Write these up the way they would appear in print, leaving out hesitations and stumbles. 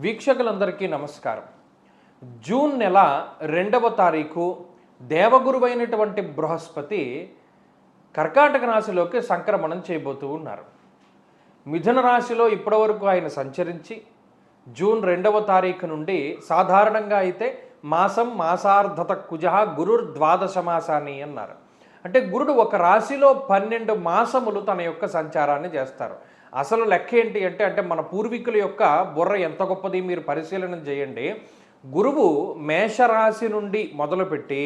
వీక్షకులందరికీ నమస్కారం. జూన్ నెల 2వ తారీఖు దేవగురువైనటువంటి బృహస్పతి కర్కాటక రాశిలోకి సంక్రమణం చేయబోతూ ఉన్నారు. మిథున రాశిలో ఇప్పటివరకు ఆయన సంచరించి జూన్ 2వ తారీఖు నుండి సాధారణంగా అయితే మాసార్ధత కుజః గురుర్ ద్వాదశ మాసాని అన్నారు. అంటే గురుడు ఒక రాశిలో 12 మాసములు తన యొక్క సంచారాన్ని చేస్తారు. అసలు లెక్క ఏంటి అంటే మన పూర్వీకుల యొక్క బుర్ర ఎంత గొప్పది మీరు పరిశీలన చేయండి. గురువు మేషరాశి నుండి మొదలుపెట్టి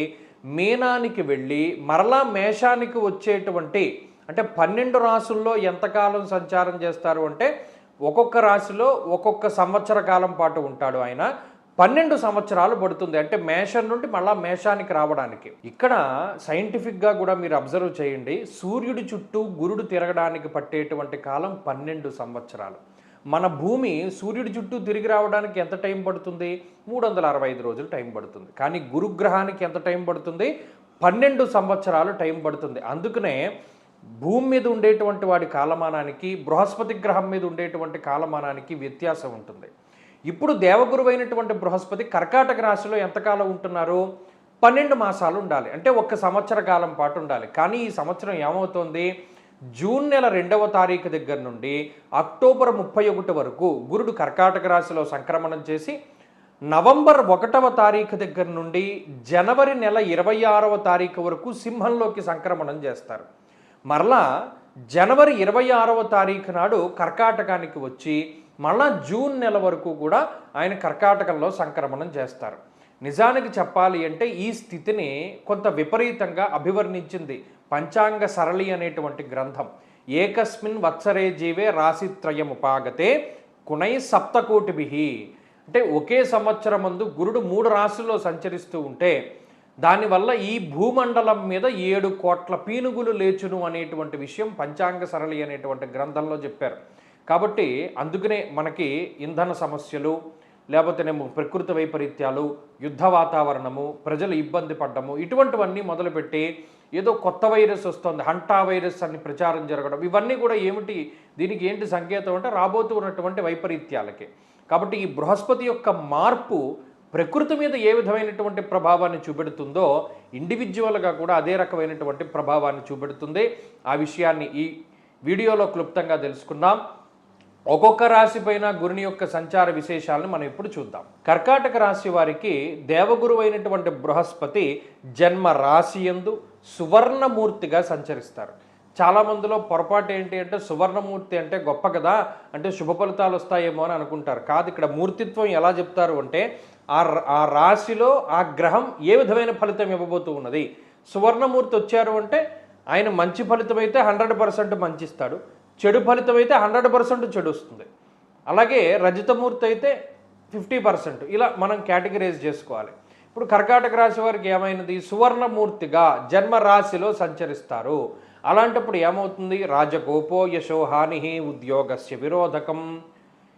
మీనానికి వెళ్ళి మరలా మేషానికి వచ్చేటువంటి అంటే 12 రాశుల్లో ఎంతకాలం సంచారం చేస్తారు అంటే ఒక్కొక్క రాశిలో ఒక్కొక్క సంవత్సర కాలం పాటు ఉంటాడు ఆయన. 12 సంవత్సరాలు పడుతుంది అంటే మేషం నుండి మళ్ళా మేషానికి రావడానికి. ఇక్కడ సైంటిఫిక్గా కూడా మీరు అబ్జర్వ్ చేయండి, సూర్యుడి చుట్టూ గురుడు తిరగడానికి పట్టేటువంటి కాలం 12 సంవత్సరాలు. మన భూమి సూర్యుడి చుట్టూ తిరిగి రావడానికి ఎంత టైం పడుతుంది? 365 రోజులు టైం పడుతుంది. కానీ గురుగ్రహానికి ఎంత టైం పడుతుంది? 12 సంవత్సరాలు టైం పడుతుంది. అందుకనే భూమి మీద ఉండేటువంటి వాడి కాలమానానికి బృహస్పతి గ్రహం మీద ఉండేటువంటి కాలమానానికి వ్యత్యాసం ఉంటుంది. ఇప్పుడు దేవగురువైనటువంటి బృహస్పతి కర్కాటక రాశిలో ఎంతకాలం ఉంటున్నారు? 12 మాసాలు ఉండాలి, అంటే 1 సంవత్సర కాలం పాటు ఉండాలి. కానీ ఈ సంవత్సరం ఏమవుతోంది? జూన్ నెల 2వ తారీఖు దగ్గర నుండి అక్టోబర్ 31 వరకు గురుడు కర్కాటక రాశిలో సంక్రమణం చేసి నవంబర్ 1వ తారీఖు దగ్గర నుండి జనవరి నెల 26వ తారీఖు వరకు సింహంలోకి సంక్రమణం చేస్తారు. మరలా జనవరి 26వ తారీఖు నాడు కర్కాటకానికి వచ్చి మళ్ళా జూన్ నెల వరకు కూడా ఆయన కర్కాటకంలో సంక్రమణం చేస్తారు. నిజానికి చెప్పాలి అంటే ఈ స్థితిని కొంత విపరీతంగా అభివర్ణించింది పంచాంగ సరళి అనేటువంటి గ్రంథం. ఏకస్మిన్ వత్సరే జీవే రాశిత్రయముపాగతే కునై సప్తకోటిభిః. అంటే ఒకే సంవత్సరం ముందు గురుడు 3 రాశుల్లో సంచరిస్తూ ఉంటే దానివల్ల ఈ భూమండలం మీద 7 కోట్ల పీనుగులు లేచును అనేటువంటి విషయం పంచాంగ సరళి అనేటువంటి గ్రంథంలో చెప్పారు. కాబట్టి అందుకనే మనకి ఇంధన సమస్యలు లేకపోతేనేమో ప్రకృతి వైపరీత్యాలు, యుద్ధ వాతావరణము, ప్రజలు ఇబ్బంది పడ్డము, ఇటువంటివన్నీ మొదలుపెట్టి ఏదో కొత్త వైరస్ వస్తుంది, హంటా వైరస్ అని ప్రచారం జరగడం, ఇవన్నీ కూడా ఏమిటి, దీనికి ఏంటి సంకేతం అంటే రాబోతూ ఉన్నటువంటి వైపరీత్యాలకి. కాబట్టి ఈ బృహస్పతి యొక్క మార్పు ప్రకృతి మీద ఏ విధమైనటువంటి ప్రభావాన్ని చూపెడుతుందో ఇండివిజువల్గా కూడా అదే రకమైనటువంటి ప్రభావాన్ని చూపెడుతుంది. ఆ విషయాన్ని ఈ వీడియోలో క్లుప్తంగా తెలుసుకుందాం. ఒక్కొక్క రాశి పైన గురుని యొక్క సంచార విశేషాలను మనం ఇప్పుడు చూద్దాం. కర్కాటక రాశి వారికి దేవగురువు అయినటువంటి బృహస్పతి జన్మ రాశి యందు సువర్ణమూర్తిగా సంచరిస్తారు. చాలామందిలో పొరపాటు ఏంటి అంటే సువర్ణమూర్తి అంటే గొప్ప కదా, అంటే శుభ ఫలితాలు వస్తాయేమో అని అనుకుంటారు. కాదు, ఇక్కడ మూర్తిత్వం ఎలా చెప్తారు అంటే ఆ రాశిలో ఆ గ్రహం ఏ విధమైన ఫలితం ఇవ్వబోతూ ఉన్నది. సువర్ణమూర్తి వచ్చారు అంటే ఆయన మంచి ఫలితం అయితే 100% మంచి ఇస్తాడు, చెడు ఫలితం అయితే 100% చెడు వస్తుంది. అలాగే రజతమూర్తి అయితే 50%, ఇలా మనం కేటగిరైజ్ చేసుకోవాలి. ఇప్పుడు కర్కాటక రాశి వారికి ఏమైనది? సువర్ణమూర్తిగా జన్మ రాశిలో సంచరిస్తారు. అలాంటప్పుడు ఏమవుతుంది? రాజకోపో యశోహాని ఉద్యోగస్య విరోధకం.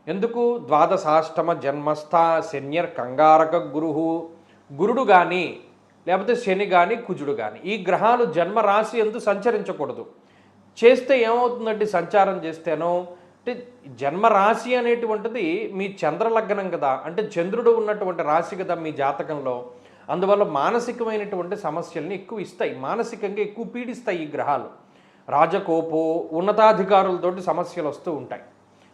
ఎందుకు? ద్వాదశాష్టమ జన్మస్థ శన్యర్ కంగారక గురుడు కానీ లేకపోతే శని కానీ కుజుడు కానీ ఈ గ్రహాలు జన్మరాశి ఎందు సంచరించకూడదు. చేస్తే ఏమవుతుందంటే సంచారం చేస్తేనో అంటే జన్మరాశి అనేటువంటిది మీ చంద్రలగ్నం కదా, అంటే చంద్రుడు ఉన్నటువంటి రాశి కదా మీ జాతకంలో. అందువల్ల మానసికమైనటువంటి సమస్యల్ని ఎక్కువ ఇస్తాయి, మానసికంగా ఎక్కువ పీడిస్తాయి ఈ గ్రహాలు. రాజకోపో ఉన్నతాధికారులతోటి సమస్యలు వస్తూ ఉంటాయి.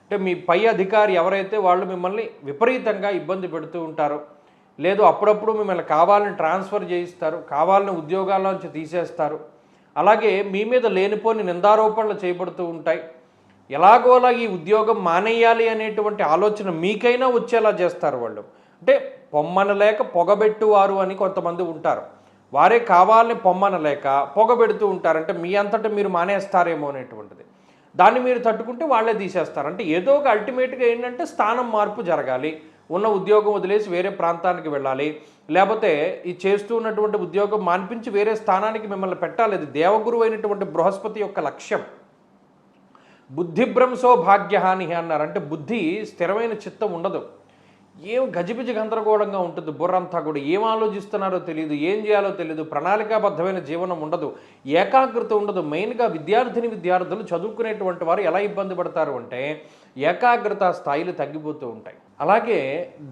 అంటే మీ పై అధికారి ఎవరైతే వాళ్ళు మిమ్మల్ని విపరీతంగా ఇబ్బంది పెడుతూ ఉంటారో, లేదు అప్పుడప్పుడు మిమ్మల్ని కావాలని ట్రాన్స్ఫర్ చేయిస్తారు, కావాలని ఉద్యోగాల్లోంచి తీసేస్తారు. అలాగే మీ మీద లేనిపోని నిందారోపణలు చేయబడుతూ ఉంటాయి. ఎలాగోలా ఈ ఉద్యోగం మానేయాలి అనేటువంటి ఆలోచన మీకైనా వచ్చేలా చేస్తారు వాళ్ళు. అంటే పొమ్మనలేక పొగబెట్టువారు అని కొంతమంది ఉంటారు. వారే కావాలని పొమ్మనలేక పొగబెడుతూ ఉంటారు, అంటే మీ అంతటా మీరు మానేస్తారేమో అనేటువంటిది. దాన్ని మీరు తట్టుకుంటే వాళ్ళే తీసేస్తారు. అంటే ఏదో ఒక అల్టిమేట్గా ఏంటంటే స్థానం మార్పు జరగాలి, ఉన్న ఉద్యోగం వదిలేసి వేరే ప్రాంతానికి వెళ్ళాలి, లేకపోతే ఈ చేస్తూ ఉన్నటువంటి ఉద్యోగం మాన్పించి వేరే స్థానానికి మిమ్మల్ని పెట్టాలి. అది దేవగురువు అయినటువంటి బృహస్పతి యొక్క లక్ష్యం. బుద్ధిభ్రంశో భాగ్యహాని అన్నారు. అంటే బుద్ధి స్థిరమైన చిత్తం ఉండదు, ఏం గజిబిజి గందరగోళంగా ఉంటుంది. బుర్రంతా కూడా ఏం ఆలోచిస్తున్నారో తెలియదు, ఏం చేయాలో తెలియదు, ప్రణాళికాబద్ధమైన జీవనం ఉండదు, ఏకాగ్రత ఉండదు. మెయిన్గా విద్యార్థులు చదువుకునేటువంటి వారు ఎలా ఇబ్బంది పడతారు అంటే ఏకాగ్రత స్థాయిలు తగ్గిపోతూ ఉంటాయి. అలాగే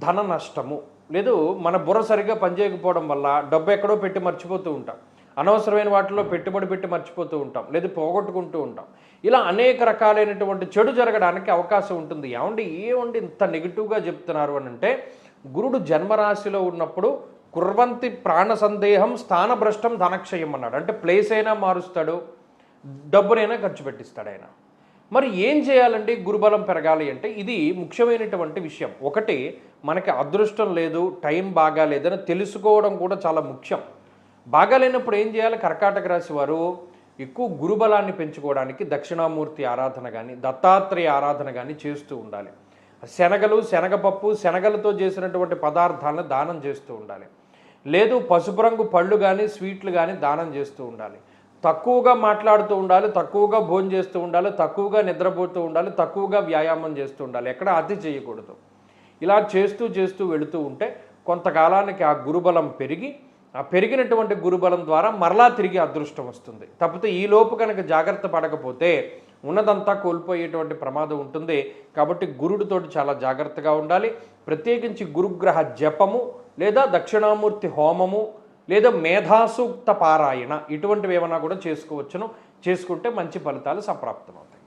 ధన నష్టము, లేదు మన బుర్ర సరిగ్గా పనిచేయకపోవడం వల్ల డబ్బు ఎక్కడో పెట్టి మర్చిపోతూ ఉంటాం, అనవసరమైన వాటిలో పెట్టుబడి పెట్టి మర్చిపోతూ ఉంటాం, లేదు పోగొట్టుకుంటూ ఉంటాం. ఇలా అనేక రకాలైనటువంటి చెడు జరగడానికి అవకాశం ఉంటుంది. ఏమండి ఇంత నెగిటివ్గా చెప్తున్నారు అని అంటే, గురుడు జన్మరాశిలో ఉన్నప్పుడు కుర్వంతి ప్రాణ సందేహం స్థానభ్రష్టం ధనక్షయం అన్నాడు. అంటే ప్లేస్ అయినా మారుస్తాడు, డబ్బునైనా ఖర్చు పెట్టిస్తాడు ఆయన. మరి ఏం చేయాలండి గురుబలం పెరగాలి అంటే? ఇది ముఖ్యమైనటువంటి విషయం. ఒకటి, మనకి అదృష్టం లేదు, టైం బాగా లేదని తెలుసుకోవడం కూడా చాలా ముఖ్యం. బాగాలేనప్పుడు ఏం చేయాలి? కర్కాటక రాశి వారు ఎక్కువ గురుబలాన్ని పెంచుకోవడానికి దక్షిణామూర్తి ఆరాధన కానీ, దత్తాత్రేయ ఆరాధన కానీ చేస్తూ ఉండాలి. శనగలు, శనగపప్పు, శనగలతో చేసినటువంటి పదార్థాలను దానం చేస్తూ ఉండాలి. లేదు పసుపు రంగు పళ్ళు కానీ, స్వీట్లు కానీ దానం చేస్తూ ఉండాలి. తక్కువగా మాట్లాడుతూ ఉండాలి, తక్కువగా భోజనం చేస్తూ ఉండాలి, తక్కువగా నిద్రపోతూ ఉండాలి, తక్కువగా వ్యాయామం చేస్తూ ఉండాలి, ఎక్కడ అతి చేయకూడదు. ఇలా చేస్తూ చేస్తూ వెళుతూ ఉంటే కొంతకాలానికి ఆ గురుబలం పెరిగి, ఆ పెరిగినటువంటి గురుబలం ద్వారా మరలా తిరిగి అదృష్టం వస్తుంది. తప్పితే ఈలోపు కనుక జాగ్రత్త పడకపోతే ఉన్నదంతా కోల్పోయేటువంటి ప్రమాదం ఉంటుంది. కాబట్టి గురుడితోటి చాలా జాగ్రత్తగా ఉండాలి. ప్రత్యేకించి గురుగ్రహ జపము, లేదా దక్షిణామూర్తి హోమము, లేదా మేధాసూక్త పారాయణ, ఇటువంటివి ఏమైనా కూడా చేసుకోవచ్చును. చేసుకుంటే మంచి ఫలితాలు సంప్రాప్తమవుతాయి.